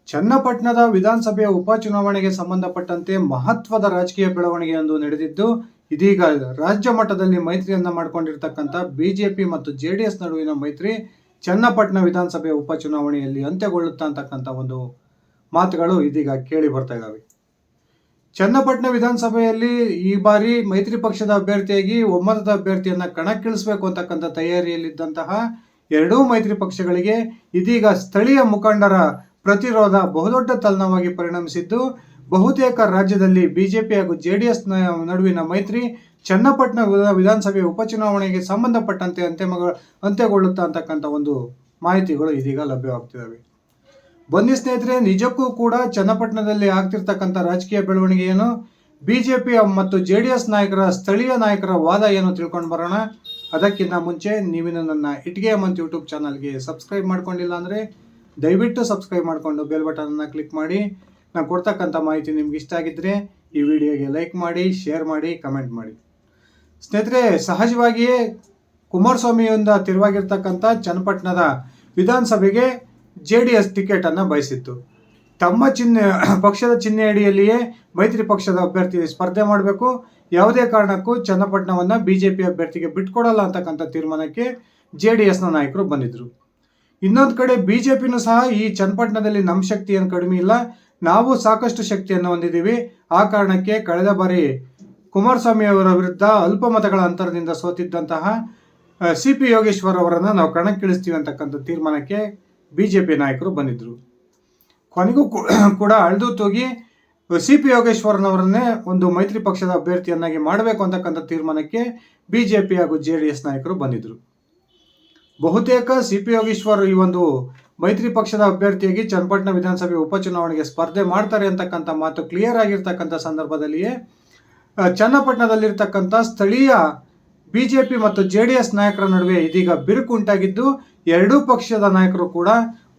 ಚನ್ನಪಟ್ಟಣದ ವಿಧಾನಸಭೆಯ ಉಪಚುನಾವಣೆಗೆ ಸಂಬಂಧಪಟ್ಟಂತೆ ಮಹತ್ವದ ರಾಜಕೀಯ ಬೆಳವಣಿಗೆಯೊಂದು ನಡೆದಿದ್ದು, ಇದೀಗ ರಾಜ್ಯ ಮಟ್ಟದಲ್ಲಿ ಮೈತ್ರಿಯನ್ನ ಮಾಡಿಕೊಂಡಿರ್ತಕ್ಕಂಥ ಬಿಜೆಪಿ ಮತ್ತು ಜೆಡಿಎಸ್ ನಡುವಿನ ಮೈತ್ರಿ ಚನ್ನಪಟ್ಟಣ ವಿಧಾನಸಭೆಯ ಉಪಚುನಾವಣೆಯಲ್ಲಿ ಅಂತ್ಯಗೊಳ್ಳುತ್ತಾ ಅಂತಕ್ಕಂಥ ಒಂದು ಮಾತುಗಳು ಇದೀಗ ಕೇಳಿ ಬರ್ತಾ ಇದ್ದಾವೆ. ಚನ್ನಪಟ್ಟಣ ವಿಧಾನಸಭೆಯಲ್ಲಿ ಈ ಬಾರಿ ಮೈತ್ರಿ ಪಕ್ಷದ ಅಭ್ಯರ್ಥಿಯಾಗಿ ಒಮ್ಮತದ ಅಭ್ಯರ್ಥಿಯನ್ನ ಕಣಕ್ಕಿಳಿಸಬೇಕು ಅಂತಕ್ಕಂಥ ತಯಾರಿಯಲ್ಲಿದ್ದಂತಹ ಎರಡೂ ಮೈತ್ರಿ ಪಕ್ಷಗಳಿಗೆ ಇದೀಗ ಸ್ಥಳೀಯ ಮುಖಂಡರ ಪ್ರತಿರೋಧ ಬಹುದೊಡ್ಡ ತಲ್ಲಣವಾಗಿ ಪರಿಣಮಿಸಿದ್ದು, ಬಹುತೇಕ ರಾಜ್ಯದಲ್ಲಿ ಬಿಜೆಪಿ ಹಾಗೂ ಜೆಡಿಎಸ್ ನಡುವಿನ ಮೈತ್ರಿ ಚನ್ನಪಟ್ಟಣ ವಿಧಾನಸಭೆ ಉಪಚುನಾವಣೆಗೆ ಸಂಬಂಧಪಟ್ಟಂತೆ ಅಂತ್ಯಗೊಳ್ಳುತ್ತಾ ಅಂತಕ್ಕಂಥ ಒಂದು ಮಾಹಿತಿಗಳು ಇದೀಗ ಲಭ್ಯವಾಗ್ತಿದ್ದಾವೆ. ಬನ್ನಿ ಸ್ನೇಹಿತರೆ, ನಿಜಕ್ಕೂ ಕೂಡ ಚನ್ನಪಟ್ಟಣದಲ್ಲಿ ಆಗ್ತಿರ್ತಕ್ಕಂಥ ರಾಜಕೀಯ ಬೆಳವಣಿಗೆ ಏನು, ಬಿಜೆಪಿ ಮತ್ತು ಜೆಡಿಎಸ್ ಸ್ಥಳೀಯ ನಾಯಕರ ವಾದ ಏನು ತಿಳ್ಕೊಂಡು ಬರೋಣ. ಅದಕ್ಕಿಂತ ಮುಂಚೆ ನೀವಿನ್ನು ನನ್ನ ಇಟ್ಗೆ ಮಂತ್ ಯೂಟ್ಯೂಬ್ ಚಾನಲ್ಗೆ ಸಬ್ಸ್ಕ್ರೈಬ್ ಮಾಡ್ಕೊಂಡಿಲ್ಲ ಅಂದರೆ ದಯವಿಟ್ಟು ಸಬ್ಸ್ಕ್ರೈಬ್ ಮಾಡಿಕೊಂಡು ಬೆಲ್ ಬಟನನ್ನು ಕ್ಲಿಕ್ ಮಾಡಿ. ನಾನು ಕೊಡ್ತಕ್ಕಂಥ ಮಾಹಿತಿ ನಿಮ್ಗೆ ಇಷ್ಟ ಆಗಿದ್ದರೆ ಈ ವಿಡಿಯೋಗೆ ಲೈಕ್ ಮಾಡಿ, ಶೇರ್ ಮಾಡಿ, ಕಮೆಂಟ್ ಮಾಡಿ. ಸ್ನೇಹಿತರೆ, ಸಹಜವಾಗಿಯೇ ಕುಮಾರಸ್ವಾಮಿಯಿಂದ ತೆರವಾಗಿರ್ತಕ್ಕಂಥ ಚನ್ನಪಟ್ಟಣದ ವಿಧಾನಸಭೆಗೆ ಜೆಡಿಎಸ್ ಟಿಕೆಟನ್ನು ಬಯಸಿತ್ತು. ತಮ್ಮ ಪಕ್ಷದ ಚಿಹ್ನೆ ಅಡಿಯಲ್ಲಿಯೇ ಮೈತ್ರಿ ಪಕ್ಷದ ಅಭ್ಯರ್ಥಿ ಸ್ಪರ್ಧೆ ಮಾಡಬೇಕು, ಯಾವುದೇ ಕಾರಣಕ್ಕೂ ಚನ್ನಪಟ್ಟಣವನ್ನು ಬಿಜೆಪಿ ಅಭ್ಯರ್ಥಿಗೆ ಬಿಟ್ಕೊಡಲ್ಲ ಅಂತಕ್ಕಂಥ ತೀರ್ಮಾನಕ್ಕೆ ಜೆಡಿಎಸ್ನ ನಾಯಕರು ಬಂದಿದ್ದರು. ಇನ್ನೊಂದು ಕಡೆ ಬಿಜೆಪಿನೂ ಸಹ ಈ ಚನ್ನಪಟ್ಟಣದಲ್ಲಿ ನಮ್ಮ ಶಕ್ತಿ ಏನು ಕಡಿಮೆ ಇಲ್ಲ, ನಾವು ಸಾಕಷ್ಟು ಶಕ್ತಿಯನ್ನು ಹೊಂದಿದ್ದೀವಿ, ಆ ಕಾರಣಕ್ಕೆ ಕಳೆದ ಬಾರಿ ಕುಮಾರಸ್ವಾಮಿ ಅವರ ವಿರುದ್ಧ ಅಲ್ಪ ಮತಗಳ ಅಂತರದಿಂದ ಸೋತಿದ್ದಂತಹ CP ಯೋಗೇಶ್ವರ್ ಅವರನ್ನು ನಾವು ಕಣಕ್ಕಿಳಿಸ್ತೀವಿ ಅಂತಕ್ಕಂಥ ತೀರ್ಮಾನಕ್ಕೆ ಬಿಜೆಪಿ ನಾಯಕರು ಬಂದಿದ್ದರು. ಕೊನೆಗೂ ಕೂಡ ಅಳೆದು ತೂಗಿ CP ಯೋಗೇಶ್ವರನವರನ್ನೇ ಒಂದು ಮೈತ್ರಿ ಪಕ್ಷದ ಅಭ್ಯರ್ಥಿಯನ್ನಾಗಿ ಮಾಡಬೇಕು ಅಂತಕ್ಕಂಥ ತೀರ್ಮಾನಕ್ಕೆ ಬಿಜೆಪಿ ಹಾಗೂ ಜೆಡಿಎಸ್ ನಾಯಕರು ಬಂದಿದ್ದರು. ಬಹುತೇಕ CP ಯೋಗೇಶ್ವರ್ ಈ ಒಂದು ಮೈತ್ರಿ ಪಕ್ಷದ ಅಭ್ಯರ್ಥಿಯಾಗಿ ಚನ್ನಪಟ್ಟಣ ವಿಧಾನಸಭೆ ಉಪಚುನಾವಣೆಗೆ ಸ್ಪರ್ಧೆ ಮಾಡ್ತಾರೆ ಅಂತಕ್ಕಂಥ ಮಾತು ಕ್ಲಿಯರ್ ಆಗಿರ್ತಕ್ಕಂಥ ಸಂದರ್ಭದಲ್ಲಿಯೇ ಚನ್ನಪಟ್ಟಣದಲ್ಲಿರ್ತಕ್ಕಂಥ ಸ್ಥಳೀಯ ಬಿಜೆಪಿ ಮತ್ತು ಜೆಡಿಎಸ್ ನಾಯಕರ ನಡುವೆ ಇದೀಗ ಬಿರುಕು ಉಂಟಾಗಿದ್ದು, ಎರಡೂ ಪಕ್ಷದ ನಾಯಕರು ಕೂಡ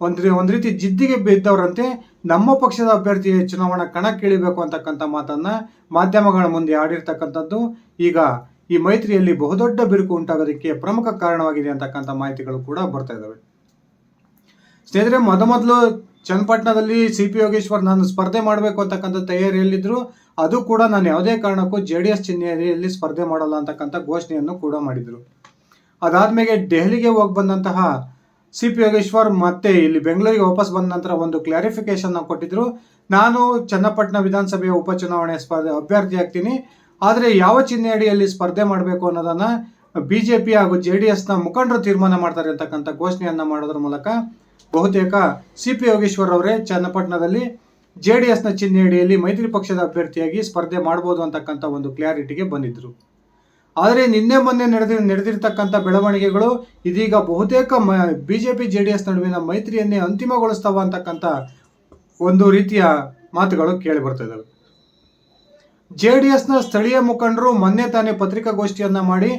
ಒಂದು ರೀತಿ ಜಿದ್ದಿಗೆ ಬಿದ್ದವರಂತೆ ನಮ್ಮ ಪಕ್ಷದ ಅಭ್ಯರ್ಥಿ ಚುನಾವಣಾ ಕಣಕ್ಕಿಳಿಬೇಕು ಅಂತಕ್ಕಂಥ ಮಾತನ್ನ ಮಾಧ್ಯಮಗಳ ಮುಂದೆ ಆಡಿರ್ತಕ್ಕಂಥದ್ದು ಈಗ ಈ ಮೈತ್ರಿಯಲ್ಲಿ ಬಹುದೊಡ್ಡ ಬಿರುಕು ಉಂಟಾಗೋದಕ್ಕೆ ಪ್ರಮುಖ ಕಾರಣವಾಗಿದೆ ಅಂತಕ್ಕಂಥ ಮಾಹಿತಿಗಳು ಕೂಡ ಬರ್ತಾ ಇದ್ದಾವೆ. ಸ್ನೇಹಿತರೆ, ಮೊದಲು ಚನ್ನಪಟ್ಟಣದಲ್ಲಿ CP ಯೋಗೇಶ್ವರ್ ನಾನು ಸ್ಪರ್ಧೆ ಮಾಡಬೇಕು ಅಂತಕ್ಕಂಥ ತಯಾರಿಯಲ್ಲಿದ್ದರು. ಅದು ಕೂಡ ನಾನು ಯಾವುದೇ ಕಾರಣಕ್ಕೂ ಜೆಡಿಎಸ್ ಚಿಹ್ನೆಯಲ್ಲಿ ಸ್ಪರ್ಧೆ ಮಾಡಲ್ಲ ಅಂತಕ್ಕಂಥ ಘೋಷಣೆಯನ್ನು ಕೂಡ ಮಾಡಿದರು. ಅದಾದ್ಮೇಲೆ ದೆಹಲಿಗೆ ಹೋಗಿ ಬಂದಂತಹ CP ಯೋಗೇಶ್ವರ್ ಮತ್ತೆ ಇಲ್ಲಿ ಬೆಂಗಳೂರಿಗೆ ವಾಪಸ್ ಬಂದ ನಂತರ ಒಂದು ಕ್ಲಾರಿಫಿಕೇಶನ್ ಕೊಟ್ಟಿದ್ರು. ನಾನು ಚನ್ನಪಟ್ಟಣ ವಿಧಾನಸಭೆಯ ಉಪಚುನಾವಣೆ ಅಭ್ಯರ್ಥಿ ಆಗ್ತೀನಿ, ಆದರೆ ಯಾವ ಚಿಹ್ನೆ ಅಡಿಯಲ್ಲಿ ಸ್ಪರ್ಧೆ ಮಾಡಬೇಕು ಅನ್ನೋದನ್ನ ಬಿಜೆಪಿ ಹಾಗೂ ಜೆಡಿಎಸ್ನ ಮುಖಂಡರು ತೀರ್ಮಾನ ಮಾಡ್ತಾರೆ ಅಂತಕ್ಕಂಥ ಘೋಷಣೆಯನ್ನ ಮಾಡೋದ್ರ ಮೂಲಕ ಬಹುತೇಕ CP ಯೋಗೇಶ್ವರ್ ಅವರೇ ಚನ್ನಪಟ್ಟಣದಲ್ಲಿ ಜೆಡಿಎಸ್ನ ಚಿಹ್ನೆ ಅಡಿಯಲ್ಲಿ ಮೈತ್ರಿ ಪಕ್ಷದ ಅಭ್ಯರ್ಥಿಯಾಗಿ ಸ್ಪರ್ಧೆ ಮಾಡ್ಬೋದು ಅಂತಕ್ಕಂಥ ಒಂದು ಕ್ಲಾರಿಟಿಗೆ ಬಂದಿದ್ರು. ಆದರೆ ನಿನ್ನೆ ಮೊನ್ನೆ ನಡೆದಿರ್ತಕ್ಕಂಥ ಬೆಳವಣಿಗೆಗಳು ಇದೀಗ ಬಹುತೇಕ ಬಿಜೆಪಿ ಜೆಡಿಎಸ್ ನಡುವಿನ ಮೈತ್ರಿಯನ್ನೇ ಅಂತಿಮಗೊಳಿಸ್ತಾವ ಅಂತಕ್ಕಂಥ ಒಂದು ರೀತಿಯ ಮಾತುಗಳು ಕೇಳಿ ಬರ್ತಾ ಇದ್ದಾವೆ. ಜೆಡಿಎಸ್ನ ಸ್ಥಳೀಯ ಮುಖಂಡರು ಮೊನ್ನೆ ತಾನೇ ಪತ್ರಿಕಾಗೋಷ್ಠಿಯನ್ನ ಮಾಡಿ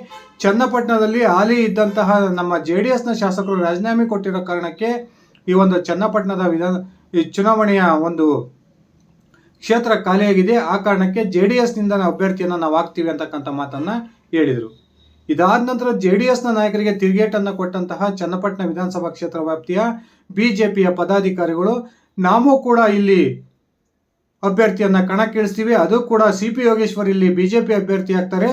ಚನ್ನಪಟ್ಟಣದಲ್ಲಿ ಹಾಲಿ ಇದ್ದಂತಹ ನಮ್ಮ ಜೆಡಿಎಸ್ನ ಶಾಸಕರು ರಾಜೀನಾಮೆ ಕೊಟ್ಟಿರೋ ಕಾರಣಕ್ಕೆ ಈ ಒಂದು ಚನ್ನಪಟ್ಟಣದ ಚುನಾವಣೆಯ ಒಂದು ಕ್ಷೇತ್ರ ಖಾಲಿಯಾಗಿದೆ, ಆ ಕಾರಣಕ್ಕೆ ಜೆಡಿಎಸ್ನಿಂದ ಅಭ್ಯರ್ಥಿಯನ್ನು ನಾವು ಹಾಕ್ತೀವಿ ಅಂತಕ್ಕಂಥ ಮಾತನ್ನ ಹೇಳಿದರು. ಇದಾದ ನಂತರ ಜೆಡಿಎಸ್ನ ನಾಯಕರಿಗೆ ತಿರುಗೇಟನ್ನು ಕೊಟ್ಟಂತಹ ಚನ್ನಪಟ್ಟಣ ವಿಧಾನಸಭಾ ಕ್ಷೇತ್ರ ವ್ಯಾಪ್ತಿಯ ಬಿಜೆಪಿಯ ಪದಾಧಿಕಾರಿಗಳು ನಾವು ಕೂಡ ಇಲ್ಲಿ ಅಭ್ಯರ್ಥಿಯನ್ನ ಕಣಕ್ಕಿಳಿಸ್ತೀವಿ, ಅದು ಕೂಡ CP ಯೋಗೇಶ್ವರ್ ಇಲ್ಲಿ ಬಿಜೆಪಿ ಅಭ್ಯರ್ಥಿ ಆಗ್ತಾರೆ,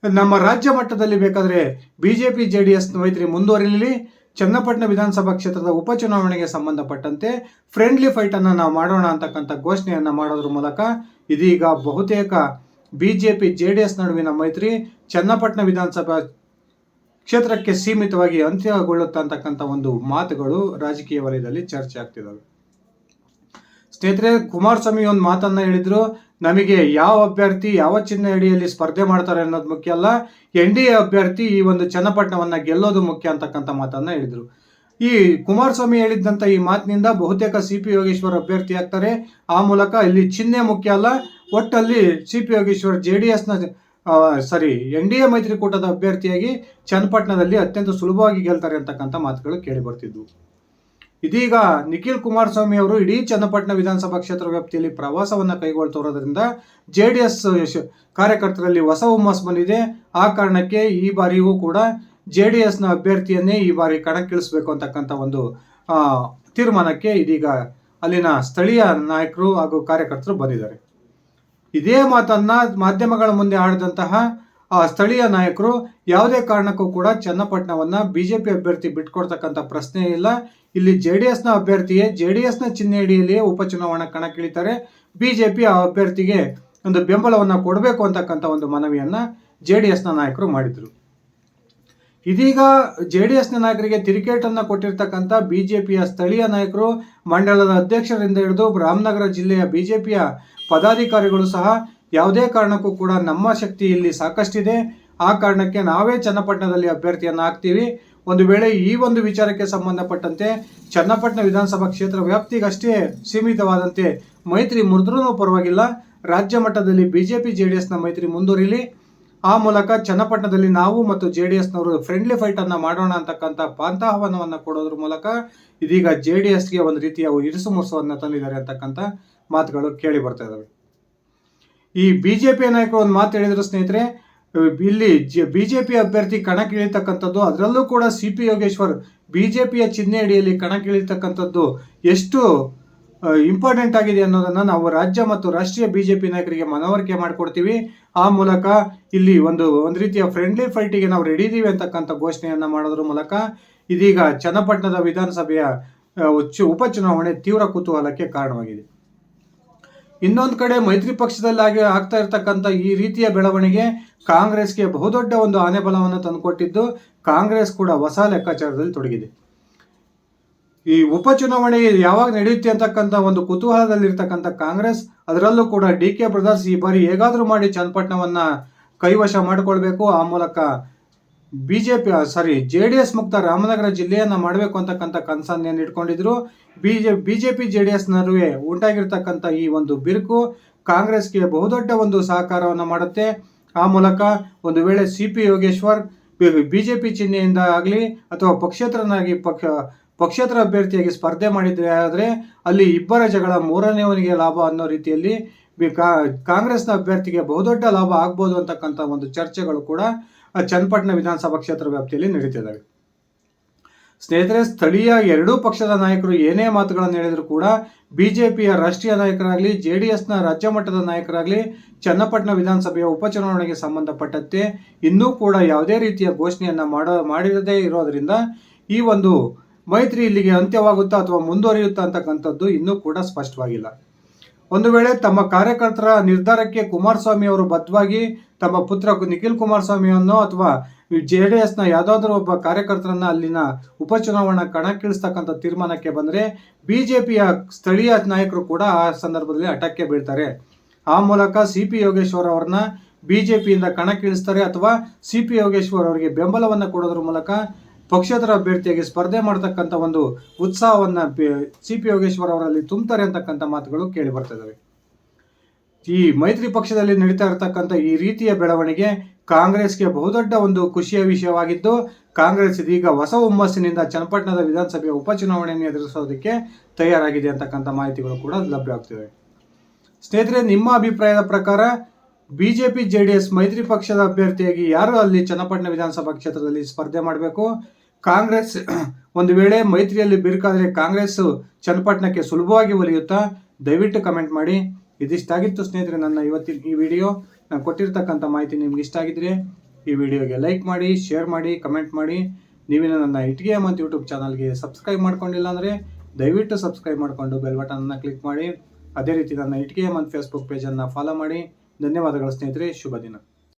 ನಮ್ಮ ರಾಜ್ಯ ಮಟ್ಟದಲ್ಲಿ ಬೇಕಾದರೆ ಬಿಜೆಪಿ ಜೆಡಿಎಸ್ ಮೈತ್ರಿ ಮುಂದುವರಿಲಿ, ಚನ್ನಪಟ್ಟಣ ವಿಧಾನಸಭಾ ಕ್ಷೇತ್ರದ ಉಪಚುನಾವಣೆಗೆ ಸಂಬಂಧಪಟ್ಟಂತೆ ಫ್ರೆಂಡ್ಲಿ ಫೈಟ್ ಅನ್ನು ನಾವು ಮಾಡೋಣ ಅಂತಕ್ಕಂಥ ಘೋಷಣೆಯನ್ನ ಮಾಡೋದ್ರ ಮೂಲಕ ಇದೀಗ ಬಹುತೇಕ ಬಿಜೆಪಿ ಜೆಡಿಎಸ್ ನಡುವಿನ ಮೈತ್ರಿ ಚನ್ನಪಟ್ಟಣ ವಿಧಾನಸಭಾ ಕ್ಷೇತ್ರಕ್ಕೆ ಸೀಮಿತವಾಗಿ ಅಂತ್ಯಗೊಳ್ಳುತ್ತಾ ಅಂತಕ್ಕಂಥ ಒಂದು ಮಾತುಗಳು ರಾಜಕೀಯ ವಲಯದಲ್ಲಿ ಚರ್ಚೆ ಆಗ್ತಿದ್ದಾವೆ. ಸ್ನೇಹಿತರೆ, ಕುಮಾರಸ್ವಾಮಿ ಒಂದು ಮಾತನ್ನ ಹೇಳಿದ್ರು, ನಮಗೆ ಯಾವ ಅಭ್ಯರ್ಥಿ ಯಾವ ಚಿಹ್ನೆ ಅಡಿಯಲ್ಲಿ ಸ್ಪರ್ಧೆ ಮಾಡ್ತಾರೆ ಅನ್ನೋದು ಮುಖ್ಯ ಅಲ್ಲ, NDA ಅಭ್ಯರ್ಥಿ ಈ ಒಂದು ಚನ್ನಪಟ್ಟಣವನ್ನ ಗೆಲ್ಲೋದು ಮುಖ್ಯ ಅಂತಕ್ಕಂಥ ಮಾತನ್ನ ಹೇಳಿದ್ರು. ಈ ಕುಮಾರಸ್ವಾಮಿ ಹೇಳಿದ್ದಂತ ಈ ಮಾತಿನಿಂದ ಬಹುತೇಕ CP ಯೋಗೇಶ್ವರ್ ಅಭ್ಯರ್ಥಿ ಆಗ್ತಾರೆ, ಆ ಮೂಲಕ ಇಲ್ಲಿ ಚಿಹ್ನೆ ಮುಖ್ಯ ಅಲ್ಲ, ಒಟ್ಟಲ್ಲಿ CP ಯೋಗೇಶ್ವರ್ ಜೆಡಿಎಸ್ನ NDA ಮೈತ್ರಿಕೂಟದ ಅಭ್ಯರ್ಥಿಯಾಗಿ ಚನ್ನಪಟ್ಟಣದಲ್ಲಿ ಅತ್ಯಂತ ಸುಲಭವಾಗಿ ಗೆಲ್ತಾರೆ ಅಂತಕ್ಕಂಥ ಮಾತುಗಳು ಕೇಳಿ ಬರ್ತಿದ್ವು. ಇದೀಗ ನಿಖಿಲ್ ಕುಮಾರಸ್ವಾಮಿ ಅವರು ಇಡೀ ಚನ್ನಪಟ್ಟಣ ವಿಧಾನಸಭಾ ಕ್ಷೇತ್ರ ವ್ಯಾಪ್ತಿಯಲ್ಲಿ ಪ್ರವಾಸವನ್ನು ಕೈಗೊಳ್ತಿರೋದ್ರಿಂದ ಜೆಡಿಎಸ್ ಕಾರ್ಯಕರ್ತರಲ್ಲಿ ಹೊಸ ಹುಮ್ಮಸ್ಸು ಬಂದಿದೆ. ಆ ಕಾರಣಕ್ಕೆ ಈ ಬಾರಿಯೂ ಕೂಡ ಜೆಡಿಎಸ್ನ ಅಭ್ಯರ್ಥಿಯನ್ನೇ ಈ ಬಾರಿ ಕಣಕ್ಕಿಳಿಸಬೇಕು ಅಂತಕ್ಕಂಥ ಒಂದು ತೀರ್ಮಾನಕ್ಕೆ ಇದೀಗ ಅಲ್ಲಿನ ಸ್ಥಳೀಯ ನಾಯಕರು ಹಾಗೂ ಕಾರ್ಯಕರ್ತರು ಬಂದಿದ್ದಾರೆ. ಇದೇ ಮಾತನ್ನ ಮಾಧ್ಯಮಗಳ ಮುಂದೆ ಆಡಿದಂತಹ ಆ ಸ್ಥಳೀಯ ನಾಯಕರು ಯಾವುದೇ ಕಾರಣಕ್ಕೂ ಕೂಡ ಚನ್ನಪಟ್ಟಣವನ್ನ ಬಿಜೆಪಿ ಅಭ್ಯರ್ಥಿ ಬಿಟ್ಕೊಡ್ತಕ್ಕಂಥ ಪ್ರಶ್ನೆ ಇಲ್ಲ. ಇಲ್ಲಿ ಜೆಡಿಎಸ್ನ ಅಭ್ಯರ್ಥಿಯೇ ಜೆಡಿಎಸ್ನ ಚಿಹ್ನೆ ಅಡಿಯಲ್ಲಿಯೇ ಉಪಚುನಾವಣಾ ಕಣಕ್ಕಿಳಿತಾರೆ. ಬಿಜೆಪಿ ಆ ಅಭ್ಯರ್ಥಿಗೆ ಒಂದು ಬೆಂಬಲವನ್ನ ಕೊಡಬೇಕು ಅಂತಕ್ಕಂಥ ಒಂದು ಮನವಿಯನ್ನ ಜೆಡಿಎಸ್ನ ನಾಯಕರು ಮಾಡಿದ್ರು. ಇದೀಗ ಜೆಡಿಎಸ್ನ ನಾಯಕರಿಗೆ ತಿರುಗೇಟನ್ನ ಕೊಟ್ಟಿರ್ತಕ್ಕಂಥ ಬಿಜೆಪಿಯ ಸ್ಥಳೀಯ ನಾಯಕರು, ಮಂಡಲದ ಅಧ್ಯಕ್ಷರಿಂದ ಹಿಡಿದು ರಾಮನಗರ ಜಿಲ್ಲೆಯ ಬಿಜೆಪಿಯ ಪದಾಧಿಕಾರಿಗಳು ಸಹ ಯಾವುದೇ ಕಾರಣಕ್ಕೂ ಕೂಡ ನಮ್ಮ ಶಕ್ತಿ ಇಲ್ಲಿ ಸಾಕಷ್ಟಿದೆ, ಆ ಕಾರಣಕ್ಕೆ ನಾವೇ ಚನ್ನಪಟ್ಟಣದಲ್ಲಿ ಅಭ್ಯರ್ಥಿಯನ್ನು ಹಾಕ್ತೀವಿ. ಒಂದು ವೇಳೆ ಈ ಒಂದು ವಿಚಾರಕ್ಕೆ ಸಂಬಂಧಪಟ್ಟಂತೆ ಚನ್ನಪಟ್ಟಣ ವಿಧಾನಸಭಾ ಕ್ಷೇತ್ರ ವ್ಯಾಪ್ತಿಗಷ್ಟೇ ಸೀಮಿತವಾದಂತೆ ಮೈತ್ರಿ ಮುರಿದ್ರೂ ಪರವಾಗಿಲ್ಲ, ರಾಜ್ಯ ಮಟ್ಟದಲ್ಲಿ ಬಿಜೆಪಿ ಜೆಡಿಎಸ್ನ ಮೈತ್ರಿ ಮುಂದುವರಿಲಿ. ಆ ಮೂಲಕ ಚನ್ನಪಟ್ಟಣದಲ್ಲಿ ನಾವು ಮತ್ತು ಜೆಡಿಎಸ್ನವರು ಫ್ರೆಂಡ್ಲಿ ಫೈಟ್ ಅನ್ನ ಮಾಡೋಣ ಅಂತಕ್ಕಂಥ ಪಾಂತಾಹ್ವಾನವನ್ನು ಕೊಡೋದ್ರ ಮೂಲಕ ಇದೀಗ ಜೆಡಿಎಸ್ಗೆ ಒಂದು ರೀತಿಯ ಇರಿಸು ಮುರುಸವನ್ನು ತಂದಿದ್ದಾರೆ ಅಂತಕ್ಕಂಥ ಮಾತುಗಳು ಕೇಳಿ ಬರ್ತಾ ಇದಾವೆ. ಈ ಬಿಜೆಪಿ ನಾಯಕರು ಒಂದು ಮಾತು ಹೇಳಿದ್ರು ಸ್ನೇಹಿತರೆ, ಇಲ್ಲಿ ಬಿಜೆಪಿ ಅಭ್ಯರ್ಥಿ ಕಣಕ್ಕಿಳಿತಕ್ಕಂಥದ್ದು, ಅದರಲ್ಲೂ ಕೂಡ CP ಯೋಗೇಶ್ವರ್ ಬಿಜೆಪಿಯ ಚಿಹ್ನೆ ಅಡಿಯಲ್ಲಿ ಕಣಕ್ಕಿಳಿತಕ್ಕಂಥದ್ದು ಎಷ್ಟು ಇಂಪಾರ್ಟೆಂಟ್ ಆಗಿದೆ ಅನ್ನೋದನ್ನ ನಾವು ರಾಜ್ಯ ಮತ್ತು ರಾಷ್ಟ್ರೀಯ ಬಿಜೆಪಿ ನಾಯಕರಿಗೆ ಮನವರಿಕೆ ಮಾಡಿಕೊಡ್ತೀವಿ. ಆ ಮೂಲಕ ಇಲ್ಲಿ ಒಂದು ರೀತಿಯ ಫ್ರೆಂಡ್ಲಿ ಫೈಟಿಗೆ ನಾವು ರೆಡಿ ಇದೀವಿ ಅಂತಕ್ಕಂಥ ಘೋಷಣೆಯನ್ನ ಮಾಡೋದ್ರ ಮೂಲಕ ಇದೀಗ ಚನ್ನಪಟ್ಟಣದ ವಿಧಾನಸಭೆಯ ಉಪಚುನಾವಣೆ ತೀವ್ರ ಕುತೂಹಲಕ್ಕೆ ಕಾರಣವಾಗಿದೆ. ಇನ್ನೊಂದು ಕಡೆ ಮೈತ್ರಿ ಪಕ್ಷದಲ್ಲಿ ಆಗ್ತಾ ಇರತಕ್ಕಂಥ ಈ ರೀತಿಯ ಬೆಳವಣಿಗೆ ಕಾಂಗ್ರೆಸ್ಗೆ ಬಹುದೊಡ್ಡ ಒಂದು ಆನೆಬಲವನ್ನು ತಂದುಕೊಟ್ಟಿದ್ದು, ಕಾಂಗ್ರೆಸ್ ಕೂಡ ಹೊಸ ಲೆಕ್ಕಾಚಾರದಲ್ಲಿ ತೊಡಗಿದೆ. ಈ ಉಪಚುನಾವಣೆ ಯಾವಾಗ ನಡೆಯುತ್ತೆ ಅಂತಕ್ಕಂಥ ಒಂದು ಕುತೂಹಲದಲ್ಲಿರ್ತಕ್ಕಂಥ ಕಾಂಗ್ರೆಸ್, ಅದರಲ್ಲೂ ಕೂಡ DK ಬ್ರದರ್ಸ್ ಈ ಬಾರಿ ಹೇಗಾದ್ರೂ ಮಾಡಿ ಚನ್ನಪಟ್ಟಣವನ್ನ ಕೈವಶ ಮಾಡಿಕೊಳ್ಬೇಕು, ಆ ಮೂಲಕ JDS ಮುಕ್ತ ರಾಮನಗರ ಜಿಲ್ಲೆಯನ್ನ ಮಾಡಬೇಕು ಅಂತಕ್ಕಂಥ ಕನಸನ್ನು ಇಟ್ಕೊಂಡಿದ್ರು. ಬಿಜೆಪಿ JDS ನಡುವೆ ಉಂಟಾಗಿರ್ತಕ್ಕಂಥ ಈ ಒಂದು ಬಿರುಕು ಕಾಂಗ್ರೆಸ್ಗೆ ಬಹುದೊಡ್ಡ ಒಂದು ಸಹಕಾರವನ್ನು ಮಾಡುತ್ತೆ. ಆ ಮೂಲಕ ಒಂದು ವೇಳೆ CP ಯೋಗೇಶ್ವರ್ ಬಿಜೆಪಿ ಚಿಹ್ನೆಯಿಂದ ಆಗಲಿ ಅಥವಾ ಪಕ್ಷೇತರ ಅಭ್ಯರ್ಥಿಯಾಗಿ ಸ್ಪರ್ಧೆ ಮಾಡಿದ್ರೆ ಆದರೆ ಅಲ್ಲಿ ಇಬ್ಬರ ಜಗಳ ಮೂರನೇವನಿಗೆ ಲಾಭ ಅನ್ನೋ ರೀತಿಯಲ್ಲಿ ಕಾಂಗ್ರೆಸ್ನ ಅಭ್ಯರ್ಥಿಗೆ ಬಹುದೊಡ್ಡ ಲಾಭ ಆಗ್ಬೋದು ಅಂತಕ್ಕಂಥ ಒಂದು ಚರ್ಚೆಗಳು ಕೂಡ ಚನ್ನಪಟ್ಟಣ ವಿಧಾನಸಭಾ ಕ್ಷೇತ್ರ ವ್ಯಾಪ್ತಿಯಲ್ಲಿ ನಡೀತಿದ್ದಾವೆ. ಸ್ನೇಹಿತರೆ, ಸ್ಥಳೀಯ ಎರಡೂ ಪಕ್ಷದ ನಾಯಕರು ಏನೇ ಮಾತುಗಳನ್ನು ಹೇಳಿದ್ರು ಕೂಡ ಬಿಜೆಪಿಯ ರಾಷ್ಟ್ರೀಯ ನಾಯಕರಾಗಲಿ JDSನ ರಾಜ್ಯ ಮಟ್ಟದ ನಾಯಕರಾಗಲಿ ಚನ್ನಪಟ್ಟಣ ವಿಧಾನಸಭೆಯ ಉಪಚುನಾವಣೆಗೆ ಸಂಬಂಧಪಟ್ಟಂತೆ ಇನ್ನೂ ಕೂಡ ಯಾವುದೇ ರೀತಿಯ ಘೋಷಣೆಯನ್ನ ಮಾಡಿರದೇ ಇರೋದ್ರಿಂದ ಈ ಒಂದು ಮೈತ್ರಿ ಇಲ್ಲಿಗೆ ಅಂತ್ಯವಾಗುತ್ತಾ ಅಥವಾ ಮುಂದುವರಿಯುತ್ತಾ ಅಂತಕ್ಕಂಥದ್ದು ಇನ್ನೂ ಕೂಡ ಸ್ಪಷ್ಟವಾಗಿಲ್ಲ. ಒಂದು ವೇಳೆ ತಮ್ಮ ಕಾರ್ಯಕರ್ತರ ನಿರ್ಧಾರಕ್ಕೆ ಕುಮಾರಸ್ವಾಮಿ ಅವರು ಬದ್ಧವಾಗಿ ತಮ್ಮ ಪುತ್ರ ನಿಖಿಲ್ ಕುಮಾರಸ್ವಾಮಿಯನ್ನು ಅಥವಾ JDSನ ಯಾವುದಾದ್ರೂ ಒಬ್ಬ ಕಾರ್ಯಕರ್ತರನ್ನ ಅಲ್ಲಿನ ಉಪಚುನಾವಣಾ ಕಣಕ್ಕಿಳಿಸ್ತಕ್ಕಂಥ ತೀರ್ಮಾನಕ್ಕೆ ಬಂದರೆ ಬಿಜೆಪಿಯ ಸ್ಥಳೀಯ ನಾಯಕರು ಕೂಡ ಆ ಸಂದರ್ಭದಲ್ಲಿ ಅಟಕ್ಕೆ ಬೀಳ್ತಾರೆ. ಆ ಮೂಲಕ CP ಯೋಗೇಶ್ವರ್ ಅವರನ್ನ ಬಿಜೆಪಿಯಿಂದ ಕಣಕ್ಕಿಳಿಸ್ತಾರೆ ಅಥವಾ CP ಯೋಗೇಶ್ವರ್ ಅವರಿಗೆ ಬೆಂಬಲವನ್ನು ಕೊಡೋದ್ರ ಮೂಲಕ ಪಕ್ಷೇತರ ಅಭ್ಯರ್ಥಿಯಾಗಿ ಸ್ಪರ್ಧೆ ಮಾಡತಕ್ಕಂಥ ಒಂದು ಉತ್ಸಾಹವನ್ನ CP ಯೋಗೇಶ್ವರ್ ಅವರಲ್ಲಿ ತುಂಬುತ್ತಾರೆ ಅಂತಕ್ಕಂಥ ಮಾತುಗಳು ಕೇಳಿ ಬರ್ತಾ ಇದಾವೆ. ಈ ಮೈತ್ರಿ ಪಕ್ಷದಲ್ಲಿ ನಡೀತಾ ಇರತಕ್ಕಂಥ ಈ ರೀತಿಯ ಬೆಳವಣಿಗೆ ಕಾಂಗ್ರೆಸ್ಗೆ ಬಹುದೊಡ್ಡ ಒಂದು ಖುಷಿಯ ವಿಷಯವಾಗಿದ್ದು, ಕಾಂಗ್ರೆಸ್ ಇದೀಗ ಹೊಸ ಹುಮ್ಮಸ್ಸಿನಿಂದ ಚನ್ನಪಟ್ಟಣದ ವಿಧಾನಸಭೆಯ ಉಪಚುನಾವಣೆಯನ್ನು ಎದುರಿಸೋದಕ್ಕೆ ತಯಾರಾಗಿದೆ ಅಂತಕ್ಕಂಥ ಮಾಹಿತಿಗಳು ಕೂಡ ಲಭ್ಯವಾಗ್ತಿವೆ. ಸ್ನೇಹಿತರೆ, ನಿಮ್ಮ ಅಭಿಪ್ರಾಯದ ಪ್ರಕಾರ ಬಿಜೆಪಿ JDS ಮೈತ್ರಿ ಪಕ್ಷದ ಅಭ್ಯರ್ಥಿಯಾಗಿ ಯಾರು ಅಲ್ಲಿ ಚನ್ನಪಟ್ಟಣ ವಿಧಾನಸಭಾ ಕ್ಷೇತ್ರದಲ್ಲಿ ಸ್ಪರ್ಧೆ ಮಾಡಬೇಕು? ಕಾಂಗ್ರೆಸ್ ಒಂದು ವೇಳೆ ಮೈತ್ರಿಯಲ್ಲಿ ಬಿರುಕಾದರೆ ಕಾಂಗ್ರೆಸ್ ಚನ್ನಪಟ್ಟಣಕ್ಕೆ ಸುಲಭವಾಗಿ ಒಲಿಯುತ್ತಾ? ದಯವಿಟ್ಟು ಕಮೆಂಟ್ ಮಾಡಿ. ಇದಿಷ್ಟಾಗಿತ್ತು ಸ್ನೇಹಿತರೆ ನನ್ನ ಇವತ್ತಿನ ಈ ವಿಡಿಯೋ. ನಾನು ಕೊಟ್ಟಿರ್ತಕ್ಕಂಥ ಮಾಹಿತಿ ನಿಮ್ಗೆ ಇಷ್ಟ ಆಗಿದ್ರೆ ಈ ವಿಡಿಯೋಗೆ ಲೈಕ್ ಮಾಡಿ, ಶೇರ್ ಮಾಡಿ, ಕಮೆಂಟ್ ಮಾಡಿ. ನೀವಿನ ನನ್ನ ಇಟ್ಗೆ ಹೇಮಂತ್ ಯೂಟ್ಯೂಬ್ ಚಾನಲ್ಗೆ ಸಬ್ಸ್ಕ್ರೈಬ್ ಮಾಡ್ಕೊಂಡಿಲ್ಲ ಅಂದರೆ ದಯವಿಟ್ಟು ಸಬ್ಸ್ಕ್ರೈಬ್ ಮಾಡಿಕೊಂಡು ಬೆಲ್ ಬಟನ್ನ ಕ್ಲಿಕ್ ಮಾಡಿ. ಅದೇ ರೀತಿ ನನ್ನ ಇಟ್ಗೆ ಹೇಮಂತ್ ಫೇಸ್ಬುಕ್ ಪೇಜನ್ನು ಫಾಲೋ ಮಾಡಿ. ಧನ್ಯವಾದಗಳು ಸ್ನೇಹಿತರೆ, ಶುಭ ದಿನ.